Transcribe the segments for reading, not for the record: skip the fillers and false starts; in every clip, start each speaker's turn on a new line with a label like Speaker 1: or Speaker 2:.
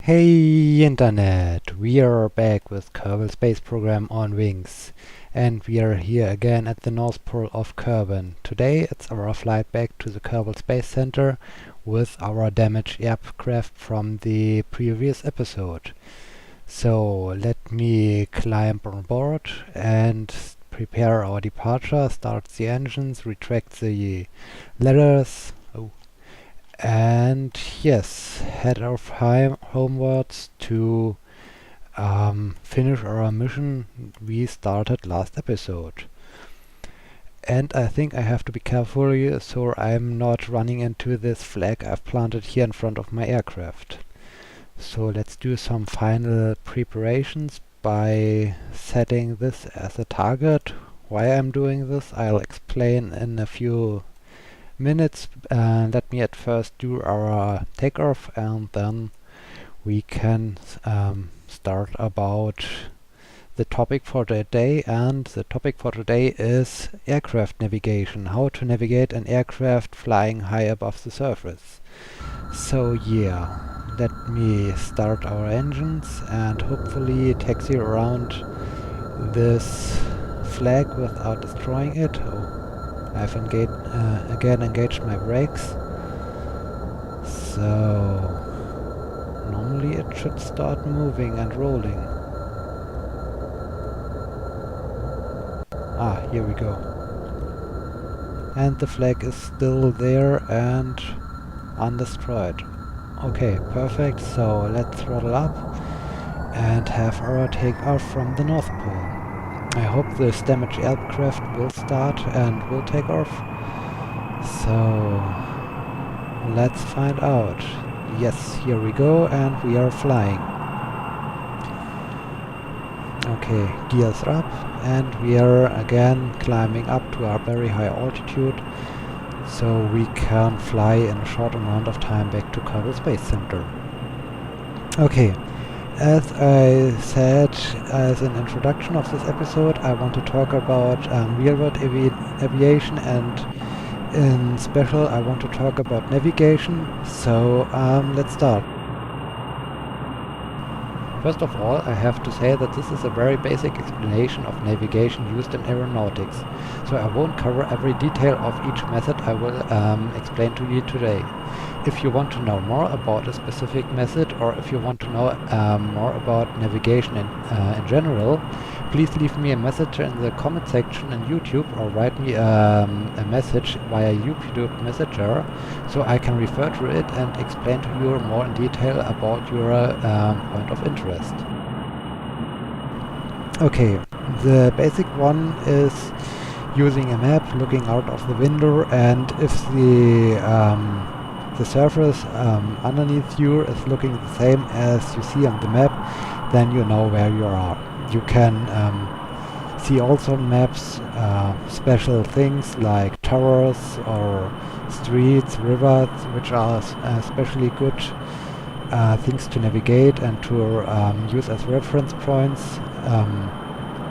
Speaker 1: Hey Internet! We are back with Kerbal Space Program on wings, and we are here again at the North Pole of Kerbin. Today it's our flight back to the Kerbal Space Center with our damaged aircraft from the previous episode. So let me climb on board and prepare our departure, start the engines, retract the ladders. And yes, head off homewards to finish our mission we started last episode. And I think I have to be careful here so I'm not running into this flag I've planted here in front of my aircraft. So let's do some final preparations by setting this as a target. Why I'm doing this I'll explain in a few minutes. Let me at first do our takeoff and then we can start about the topic for today, and the topic for today is aircraft navigation, how to navigate an aircraft flying high above the surface. So yeah, let me start our engines and hopefully taxi around this flag without destroying it. I've again engaged my brakes, so normally it should start moving and rolling. Here we go. And the flag is still there and undestroyed. Okay, perfect, so let's throttle up and have our takeoff from the North Pole. I hope this damaged aircraft will start and will take off. So let's find out. Yes, here we go and we are flying. Okay, gears up and we are again climbing up to our very high altitude so we can fly in a short amount of time back to Kerbal Space Center. Okay. As I said as an introduction of this episode, I want to talk about real-world aviation, and in special I want to talk about navigation. So let's start. First of all, I have to say that this is a very basic explanation of navigation used in aeronautics. So I won't cover every detail of each method I will explain to you today. If you want to know more about a specific method, or if you want to know more about navigation in general, please leave me a message in the comment section on YouTube or write me a message via YouTube Messenger so I can refer to it and explain to you more in detail about your point of interest. Okay, the basic one is using a map, looking out of the window, and if the surface underneath you is looking the same as you see on the map, then you know where you are. You can see also on maps special things like towers or streets, rivers, which are especially good things to navigate and to use as reference points.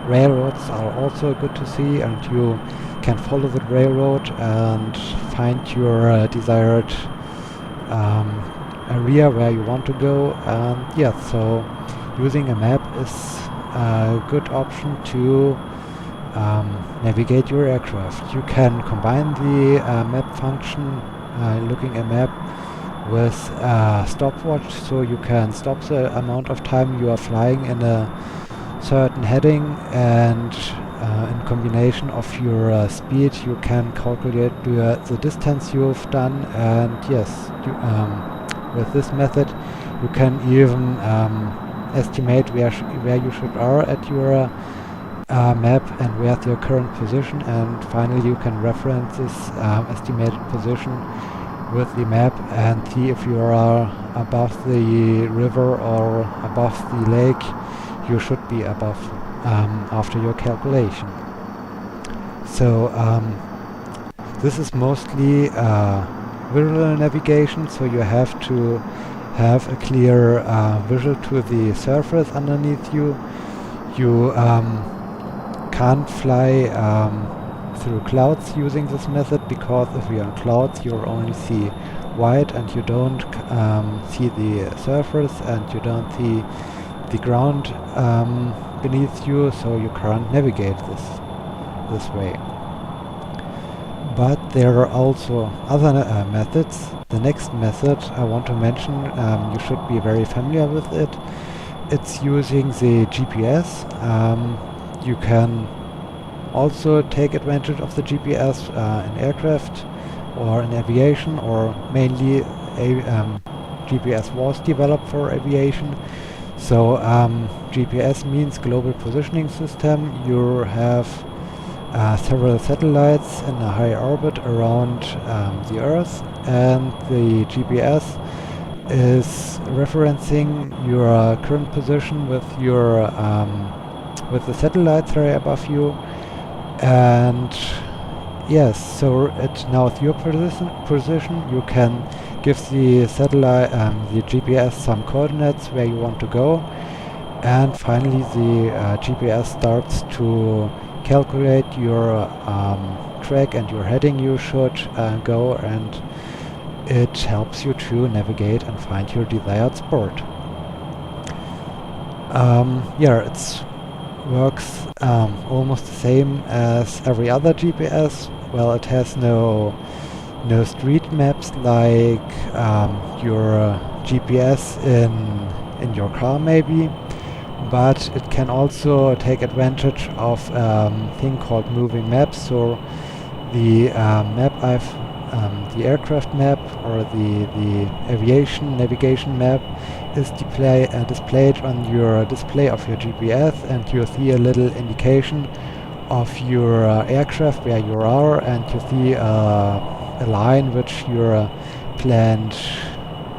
Speaker 1: Railroads are also good to see, and you can follow the railroad and find your desired area where you want to go. So using a map is a good option to navigate your aircraft. You can combine the map function, looking a map, with stopwatch, so you can stop the amount of time you are flying in a certain heading, and in combination of your speed you can calculate the distance you've done, and yes, with this method you can even estimate where you should are at your map and where's your current position, and finally you can reference this estimated position with the map and see if you are above the river or above the lake. You should be above after your calculation. So this is mostly visual navigation, so you have to have a clear visual to the surface underneath you. You can't fly through clouds using this method, because if you're on clouds you'll only see white and you don't see the surface and you don't see the ground beneath you, so you can't navigate this way. But there are also other methods. The next method I want to mention, you should be very familiar with it. It's using the GPS. You can also take advantage of the GPS in aircraft or in aviation, or mainly GPS was developed for aviation. So GPS means Global Positioning System. You have several satellites in a high orbit around the Earth, and the GPS is referencing your current position with your with the satellites that are above you. And yes, so it knows your position. You can give the satellite, the GPS, some coordinates where you want to go, and finally the GPS starts to calculate your track and your heading you should go, and it helps you to navigate and find your desired spot. Yeah, it works almost the same as every other GPS. Well, it has no street maps like your GPS in your car maybe, but it can also take advantage of thing called moving maps. So the the aircraft map or the aviation navigation map is displayed on your display of your GPS, and you see a little indication of your aircraft where you are, and you see a line which your planned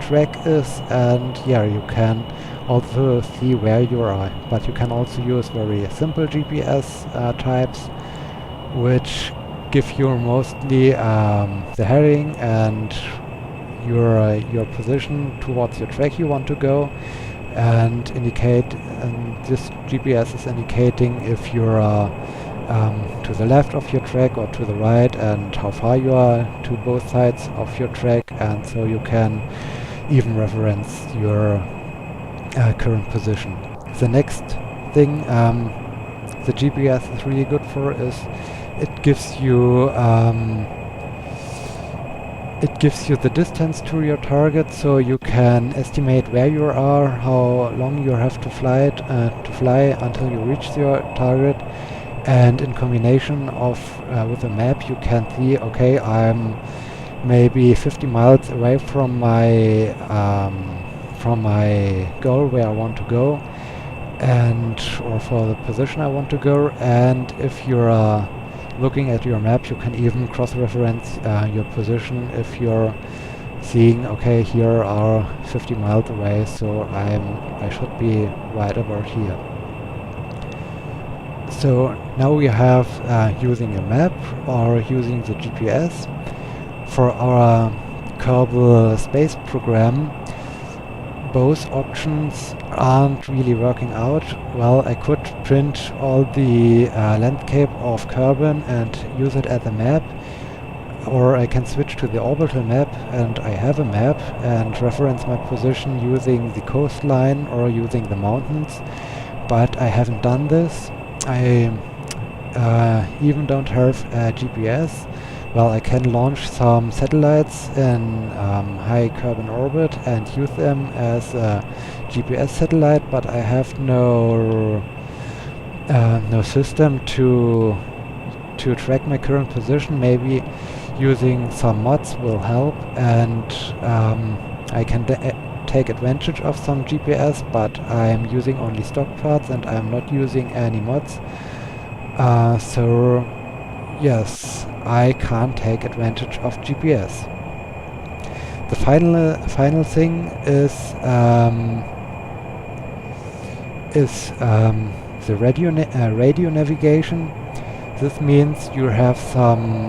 Speaker 1: track is, and yeah, you can also see where you are. But you can also use very simple GPS types, which give you mostly the heading and your position towards your track you want to go, and indicate. And this GPS is indicating if you're to the left of your track or to the right, and how far you are to both sides of your track, and so you can even reference your current position. The next thing the GPS is really good for is it gives you the distance to your target, so you can estimate where you are, how long you have to fly until you reach your target. And in combination of with a map, you can see, okay, I'm maybe 50 miles away from my goal where I want to go, and or for the position I want to go. And if you're looking at your map, you can even cross-reference your position if you're seeing, okay, here are 50 miles away, so I should be right about here. So now we have using a map or using the GPS. For our Kerbal Space Program, both options aren't really working out. Well, I could print all the landscape of Kerbal and use it as a map, or I can switch to the orbital map, and I have a map and reference my position using the coastline or using the mountains, but I haven't done this. I even don't have a GPS. Well, I can launch some satellites in high Kerbal orbit and use them as a GPS satellite, but I have no system to track my current position. Maybe using some mods will help, and I can take advantage of some GPS, but I'm using only stock parts and I'm not using any mods. So yes, I can't take advantage of GPS. The final thing is the radio navigation. This means you have some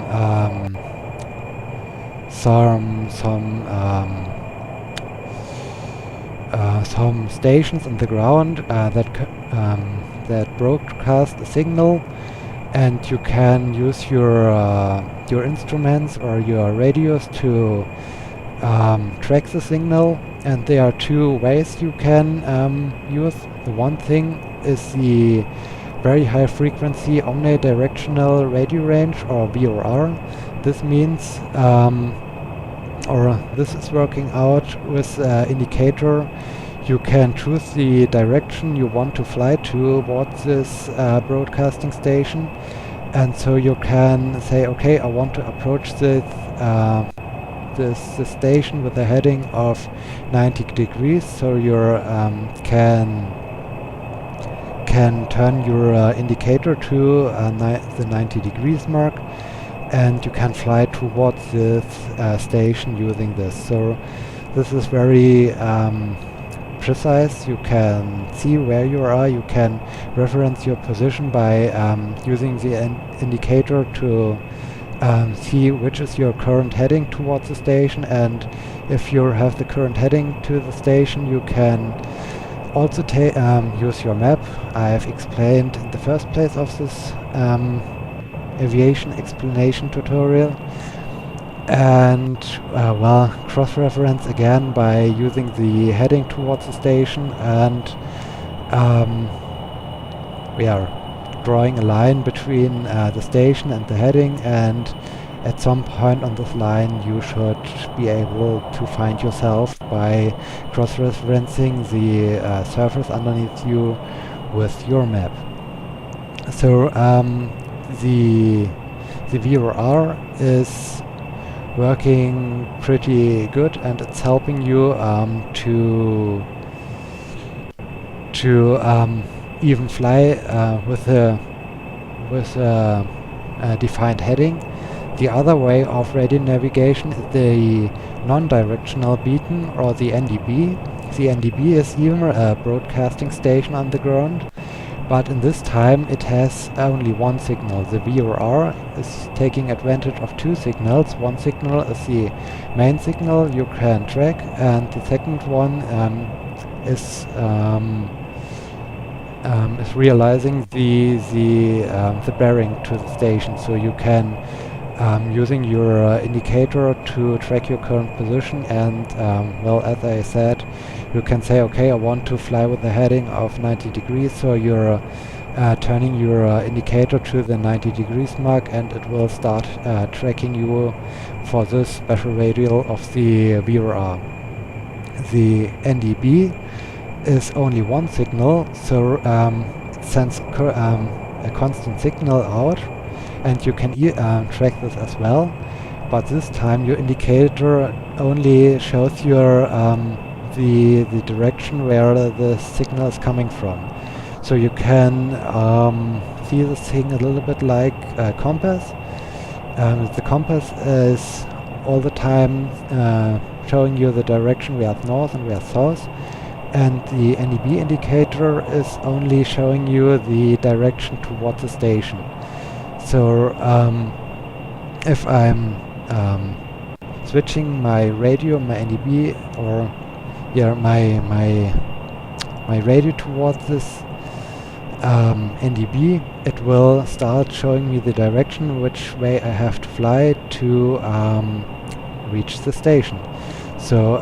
Speaker 1: stations on the ground that broadcast a signal, and you can use your instruments or your radios to track the signal, and there are two ways you can use. The one thing is the very high frequency omnidirectional radio range, or VRR. This means, or this is working out with indicator. You can choose the direction you want to fly towards this broadcasting station, and so you can say, okay, I want to approach this this station with a heading of 90 degrees. So you can turn your indicator to the 90 degrees mark, and you can fly towards this station using this. So this is very precise. You can see where you are. You can reference your position by using the indicator to see which is your current heading towards the station, and if you have the current heading to the station, you can also use your map. I've explained in the first place of this aviation explanation tutorial, and well, cross-reference again by using the heading towards the station, and we are drawing a line between the station and the heading, and at some point on this line you should be able to find yourself by cross-referencing the surface underneath you with your map. So the VRR is working pretty good, and it's helping you to even fly with a defined heading. The other way of radio navigation is the non-directional beacon, or the NDB. The NDB is even a broadcasting station on the ground, but in this time it has only one signal. The VRR is taking advantage of two signals. One signal is the main signal you can track, and the second one is realizing the bearing to the station. So you can using your indicator to track your current position, and well, as I said, you can say, okay, I want to fly with a heading of 90 degrees, so you're turning your indicator to the 90 degrees mark, and it will start tracking you for this special radial of the VRR. The NDB is only one signal, so it sends a constant signal out, and you can track this as well, but this time your indicator only shows your the direction where the signal is coming from. So you can see this thing a little bit like a compass. The compass is all the time showing you the direction where it's north and where it's south, and the NEB indicator is only showing you the direction towards the station. So if I'm switching my radio, my NEB, or my radio towards this NDB, it will start showing me the direction which way I have to fly to reach the station. So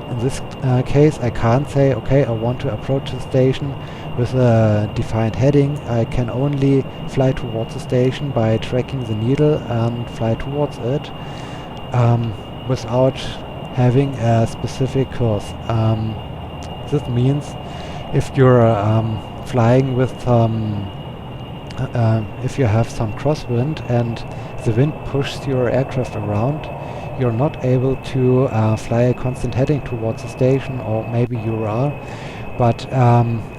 Speaker 1: in this case, I can't say, okay, I want to approach the station with a defined heading. I can only fly towards the station by tracking the needle and fly towards it without having a specific course. This means if you're flying with if you have some crosswind and the wind pushes your aircraft around, you're not able to fly a constant heading towards the station, or maybe you are, but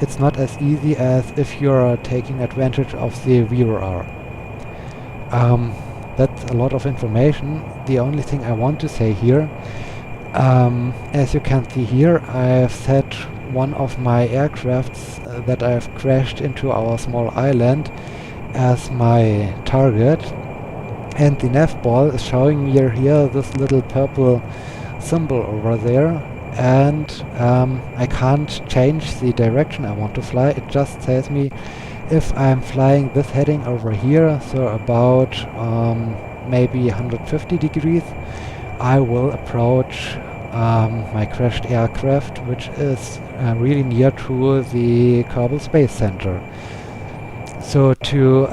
Speaker 1: it's not as easy as if you're taking advantage of the VRR. That's a lot of information. The only thing I want to say here, as you can see here, I have set one of my aircrafts that I've crashed into our small island as my target, and the nav ball is showing me here this little purple symbol over there, and I can't change the direction I want to fly. It just tells me if I'm flying this heading over here, so about maybe 150 degrees, I will approach my crashed aircraft, which is really near to the Kerbal Space Center. So to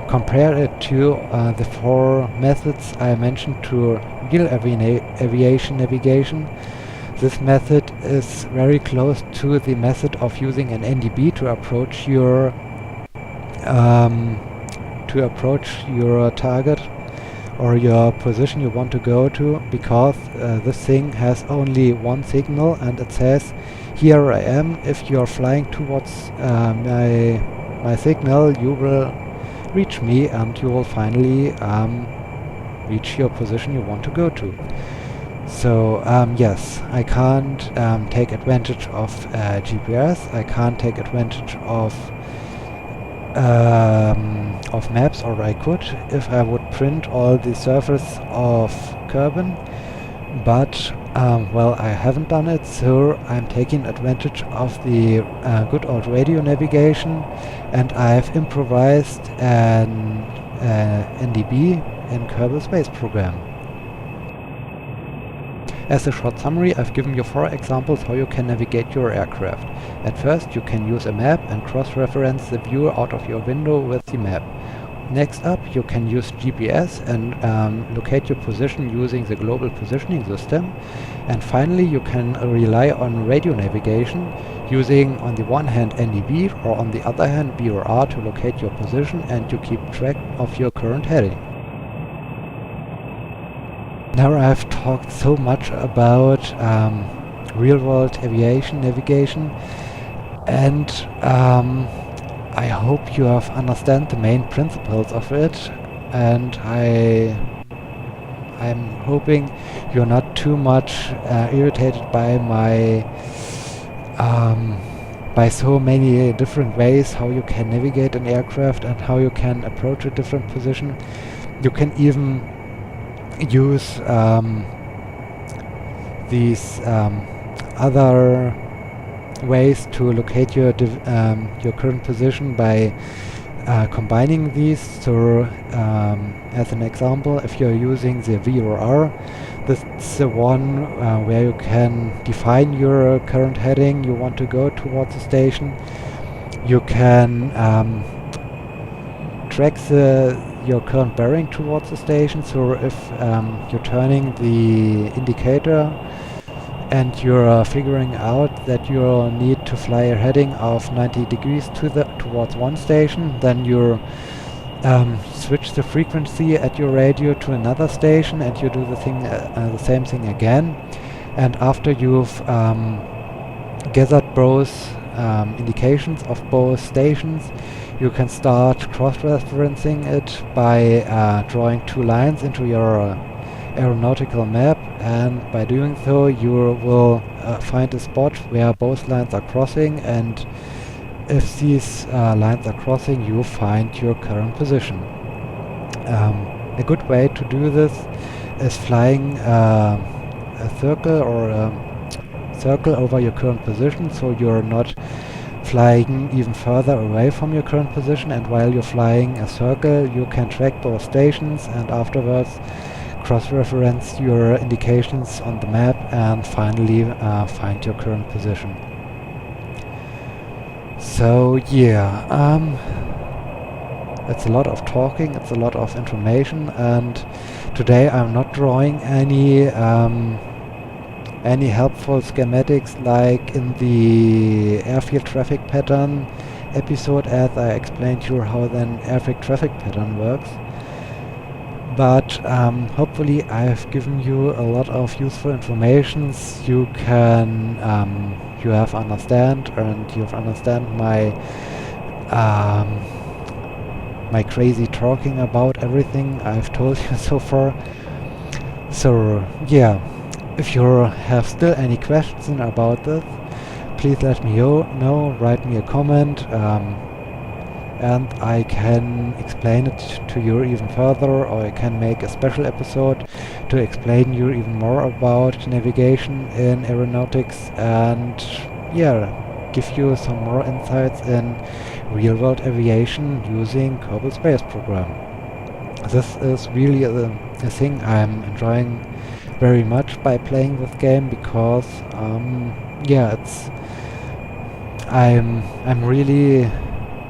Speaker 1: compare it to the four methods I mentioned to real aviation navigation, this method is very close to the method of using an NDB to approach your target or your position you want to go to, because this thing has only one signal and it says, here I am. If you are flying towards my signal, you will reach me and you will finally reach your position you want to go to. So yes, I can't take advantage of GPS. I can't take advantage of maps, or I could if I would print all the surface of Kerbin, but well, I haven't done it, so I'm taking advantage of the good old radio navigation, and I've improvised an NDB in Kerbal Space Program. As a short summary, I've given you 4 examples how you can navigate your aircraft. At first, you can use a map and cross-reference the view out of your window with the map. Next up, you can use GPS and locate your position using the global positioning system. And finally, you can rely on radio navigation using, on the one hand, NDB, or on the other hand, B or R, to locate your position and to keep track of your current heading. Now I've talked so much about real-world aviation navigation, and I hope you have understand the main principles of it, and I'm hoping you're not too much irritated by my by so many different ways how you can navigate an aircraft and how you can approach a different position. You can even use these other ways to locate your current position by combining these. So as an example, if you're using the V or R, that's the one where you can define your current heading you want to go towards the station. You can track your current bearing towards the station. So if you're turning the indicator and you're figuring out that you need to fly a heading of 90 degrees towards one station, then you switch the frequency at your radio to another station, and you do the same thing again. And after you've gathered both indications of both stations, you can start cross-referencing it by drawing 2 lines into your aeronautical map, and by doing so you will find a spot where both lines are crossing, and if these lines are crossing, you find your current position. A good way to do this is flying a circle or a circle over your current position, so you're not flying even further away from your current position, and while you're flying a circle you can track both stations and afterwards cross-reference your indications on the map and finally find your current position. So yeah, it's a lot of talking, it's a lot of information, and today I'm not drawing any helpful schematics like in the airfield traffic pattern episode, as I explained to you how an airfield traffic pattern works. But hopefully I've given you a lot of useful information. You have understand, and you've understand my my crazy talking about everything I've told you so far. So yeah, if you have still any questions about this, please let me know, write me a comment, and I can explain it to you even further, or I can make a special episode to explain you even more about navigation in aeronautics, and yeah, give you some more insights in real-world aviation using Kerbal Space Program. This is really a thing I'm enjoying very much by playing this game, because yeah, I'm really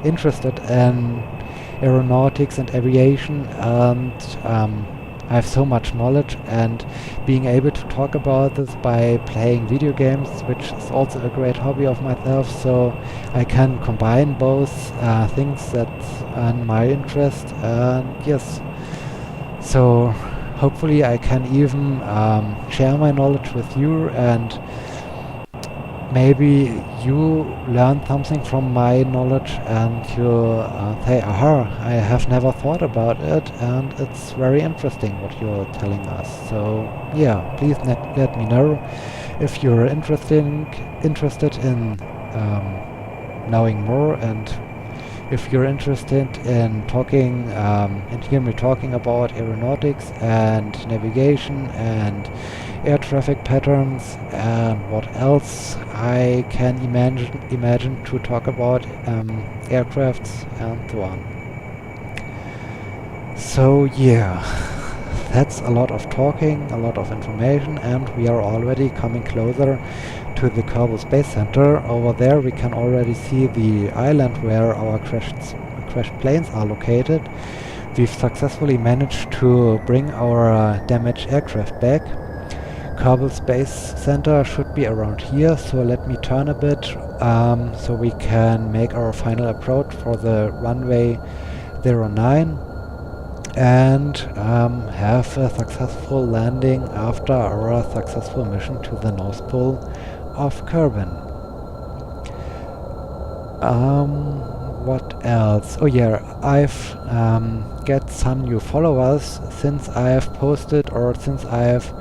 Speaker 1: interested in aeronautics and aviation, and I have so much knowledge, and being able to talk about this by playing video games, which is also a great hobby of myself, so I can combine both things that's in my interest, and yes, so hopefully I can even share my knowledge with you, and maybe you learn something from my knowledge and you say, aha, I have never thought about it, and it's very interesting what you're telling us. So yeah, please let me know if you're interested in knowing more, and if you're interested in talking, and hear me talking about aeronautics and navigation and air traffic patterns and what else I can imagine to talk about, aircrafts and so on. So yeah, that's a lot of talking, a lot of information, and we are already coming closer to the Kerbal Space Center. Over there we can already see the island where our crashed planes are located. We've successfully managed to bring our damaged aircraft back. Kerbal Space Center should be around here, so let me turn a bit so we can make our final approach for the runway 09 and have a successful landing after our successful mission to the North Pole of Kerbin. What else? Oh yeah, I've get some new followers since I have posted, or since I have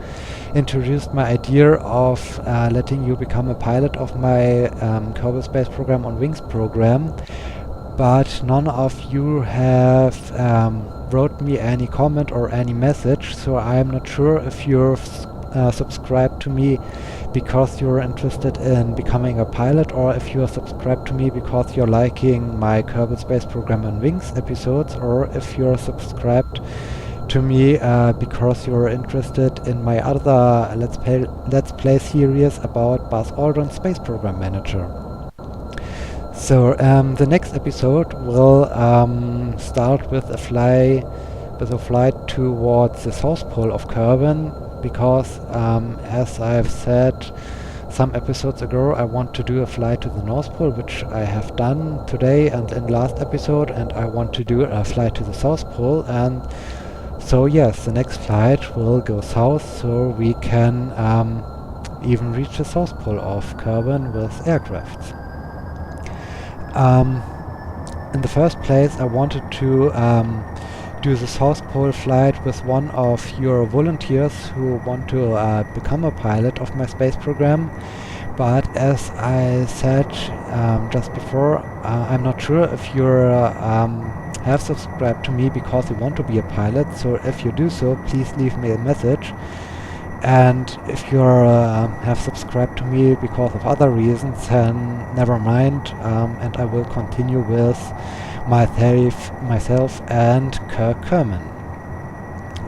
Speaker 1: introduced my idea of letting you become a pilot of my Kerbal Space Program on Wings program, but none of you have wrote me any comment or any message, so I'm not sure if you're subscribed to me because you're interested in becoming a pilot, or if you're subscribed to me because you're liking my Kerbal Space Program on Wings episodes, or if you're subscribed to me because you're interested in my other Let's Play series about Buzz Aldrin's Space Program Manager. So the next episode will start with a flight towards the South Pole of Kerbin, because as I've said some episodes ago, I want to do a flight to the North Pole, which I have done today and in last episode, and I want to do a flight to the South Pole, and so yes, the next flight will go south, so we can even reach the South Pole of Kerbin with aircrafts. In the first place, I wanted to do the South Pole flight with one of your volunteers who want to become a pilot of my space program. But as I said just before, I'm not sure if you have subscribed to me because you want to be a pilot. So if you do so, please leave me a message. And if you have subscribed to me because of other reasons, then never mind, and I will continue with myself and Kirk Kerman.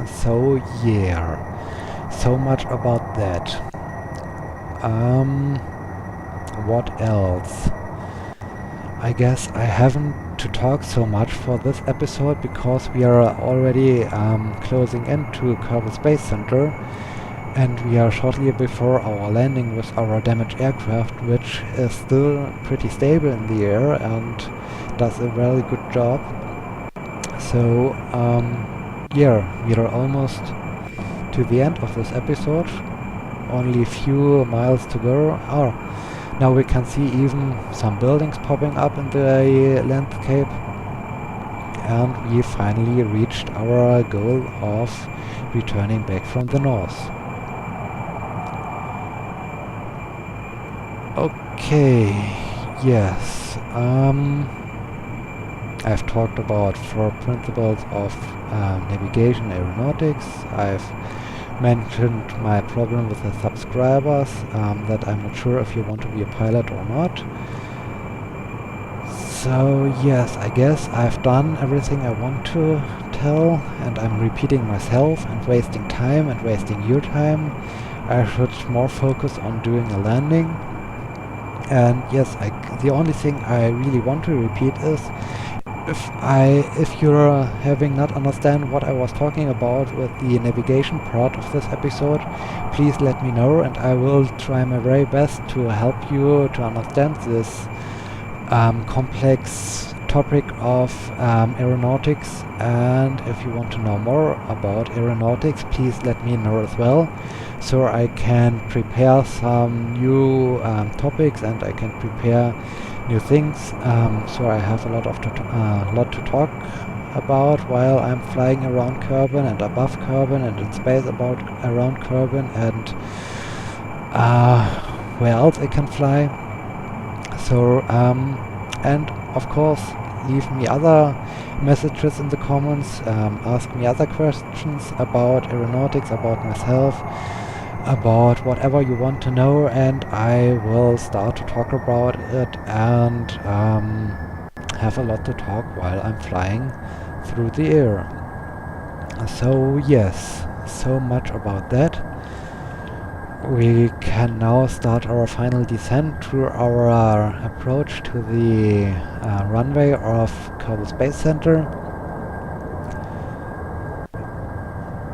Speaker 1: So yeah, so much about that. What else? I guess I haven't to talk so much for this episode because we are already closing into Kerbal Space Center, and we are shortly before our landing with our damaged aircraft, which is still pretty stable in the air and does a very good job. So yeah, we are almost to the end of this episode. Only a few miles to go. Oh, now we can see even some buildings popping up in the landscape, and we finally reached our goal of returning back from the north. Okay, yes, I've talked about 4 principles of navigation aeronautics. I've mentioned my problem with the subscribers, that I'm not sure if you want to be a pilot or not. So yes, I guess I've done everything I want to tell, and I'm repeating myself and wasting time and wasting your time. I should more focus on doing a landing. And yes, the only thing I really want to repeat is, if you're having not understand what I was talking about with the navigation part of this episode, please let me know, and I will try my very best to help you to understand this complex topic of aeronautics. And if you want to know more about aeronautics, please let me know as well, so I can prepare some new topics, and I can prepare new things, so I have a lot to talk about while I'm flying around Kerbal and above Kerbal and in space around Kerbal, and where else I can fly. So and of course, leave me other messages in the comments, ask me other questions about aeronautics, about myself, about whatever you want to know, and I will start to talk about it, and have a lot to talk while I'm flying through the air. So yes, so much about that. We can now start our final descent to our approach to the runway of Kerbal Space Center.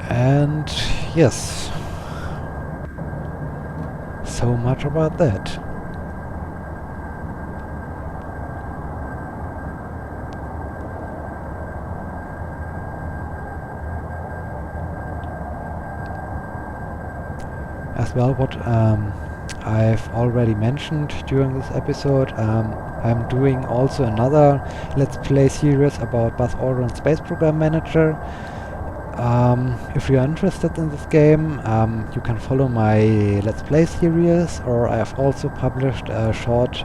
Speaker 1: And yes, so much about that. As well, what I've already mentioned during this episode, I'm doing also another Let's Play series about Buzz Aldrin Space Program Manager. If you're interested in this game, you can follow my Let's Play series, or I have also published a short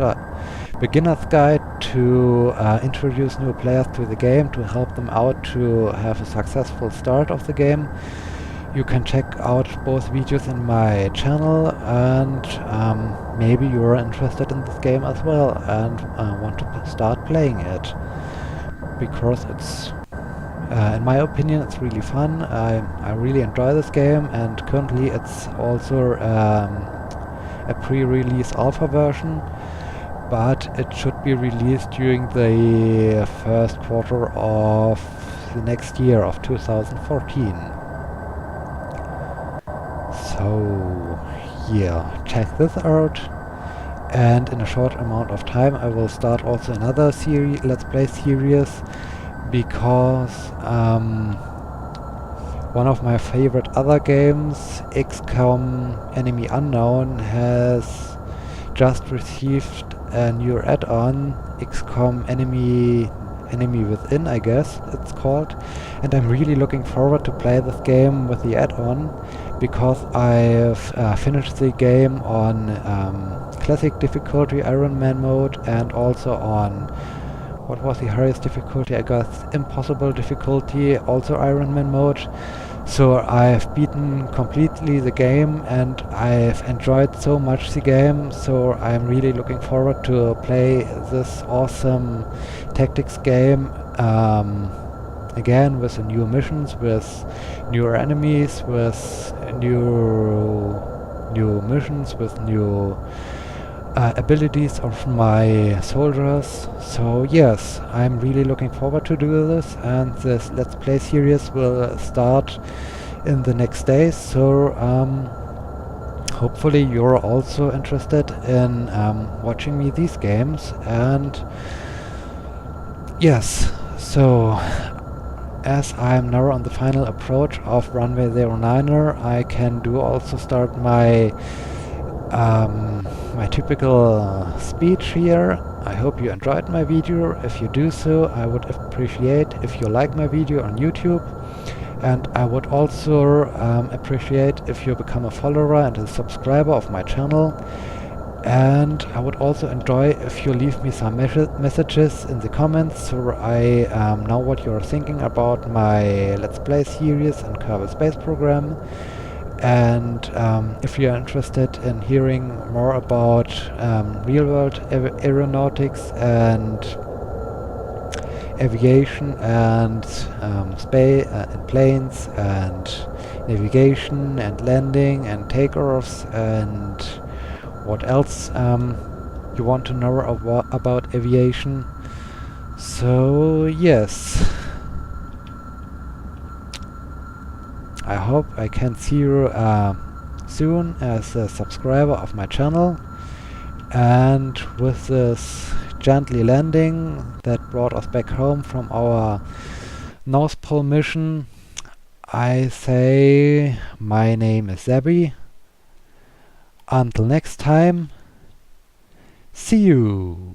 Speaker 1: beginner's guide to introduce new players to the game, to help them out to have a successful start of the game. You can check out both videos in my channel, and maybe you're interested in this game as well and want to start playing it, because it's in my opinion, it's really fun. I really enjoy this game, and currently it's also a pre-release alpha version, but it should be released during the first quarter of the next year, of 2014. So yeah, check this out. And in a short amount of time I will start also another Let's Play series, because one of my favorite other games, XCOM Enemy Unknown, has just received a new add-on, XCOM Enemy Within, I guess it's called, and I'm really looking forward to play this game with the add-on, because I've finished the game on classic difficulty, Iron Man mode, and also on, what was the highest difficulty? I got impossible difficulty, also Iron Man mode. So I've beaten completely the game, and I've enjoyed so much the game, so I'm really looking forward to play this awesome tactics game again, with the new missions, with newer enemies, with new missions, with new abilities of my soldiers. So yes, I'm really looking forward to do this, and this Let's Play series will start in the next days. So hopefully you're also interested in watching me these games. And yes, so as I'm now on the final approach of runway 09er, I can also start my my typical speech here. I hope you enjoyed my video. If you do so, I would appreciate if you like my video on YouTube, and I would also appreciate if you become a follower and a subscriber of my channel. And I would also enjoy if you leave me some messages in the comments, so I know what you're thinking about my Let's Play series and Kerbal Space Program. And if you're interested in hearing more about real-world aeronautics and aviation and space and planes and navigation and landing and takeoffs and what else you want to know about aviation. So yes, I hope I can see you soon as a subscriber of my channel. And with this gently landing that brought us back home from our North Pole mission, I say my name is Zabby. Until next time, see you!